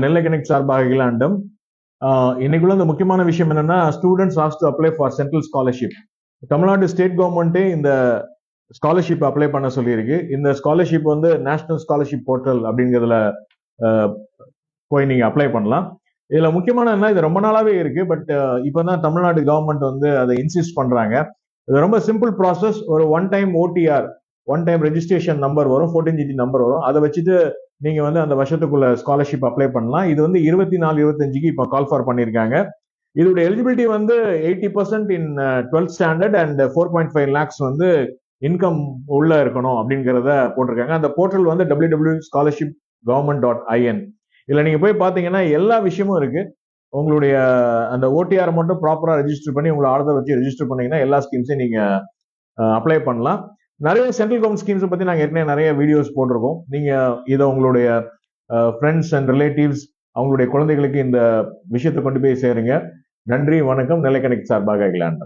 நெல்லை connect சார்பாக இங்கிலாண்டும் இன்னைக்குள்ள இந்த முக்கியமான விஷயம் என்னன்னா, students has to apply for central scholarship. Tamil Nadu state கவர்மெண்ட்டே இந்த ஸ்காலர்ஷிப் அப்ளை பண்ண சொல்லியிருக்கு. இந்த ஸ்காலர்ஷிப் வந்து நேஷனல் ஸ்காலர்ஷிப் போர்ட்டல் அப்படிங்கிறதுல போய் நீங்க அப்ளை பண்ணலாம். இதுல முக்கியமான என்ன, இது ரொம்ப நாளாவே இருக்கு. பட் இப்பதான் தமிழ்நாடு கவர்மெண்ட் வந்து அதை இன்சிஸ்ட் பண்றாங்க. இது ரொம்ப சிம்பிள் ப்ராசஸ். ஒரு one time OTR, one time registration number வரும், 14GT நம்பர் வரும். அதை வச்சுட்டு நீங்க வந்து அந்த வருஷத்துக்குள்ள ஸ்காலர்ஷிப் அப்ளை பண்ணலாம். இது வந்து 24-25க்கு இப்போ கால் ஃபார் பண்ணியிருக்காங்க. இதோட எலிஜிபிலிட்டி வந்து 80% இன் 12th ஸ்டாண்டர்ட் அண்ட் 4.5 lakhs வந்து இன்கம் உள்ள இருக்கணும் அப்படிங்கிறத போட்டிருக்காங்க. அந்த போர்ட்டல் வந்து www.scholarshipgovernment.in. இதுல நீங்க போய் பாத்தீங்கன்னா எல்லா விஷயமும் இருக்கு. உங்களுடைய அந்த ஓடிஆர் மட்டும் ப்ராப்பரா ரெஜிஸ்டர் பண்ணி உங்களை ஆர்டர் வச்சு ரெஜிஸ்டர் பண்ணீங்கன்னா எல்லா ஸ்கீம்ஸையும் நீங்க அப்ளை பண்ணலாம். நிறைய சென்ட்ரல் கவர்மெண்ட் ஸ்கீம்ஸ் பத்தி நாங்க ஏற்கனவே நிறைய வீடியோஸ் போட்டிருக்கோம். நீங்க இதை உங்களுடைய ஃப்ரெண்ட்ஸ் அண்ட் ரிலேட்டிவ்ஸ், அவங்களுடைய குழந்தைகளுக்கு இந்த விஷயத்தை கொண்டு போய் சேருங்க. நன்றி, வணக்கம். நெல்லை கனெக்ட் சார்பாக இங்கிலாந்து.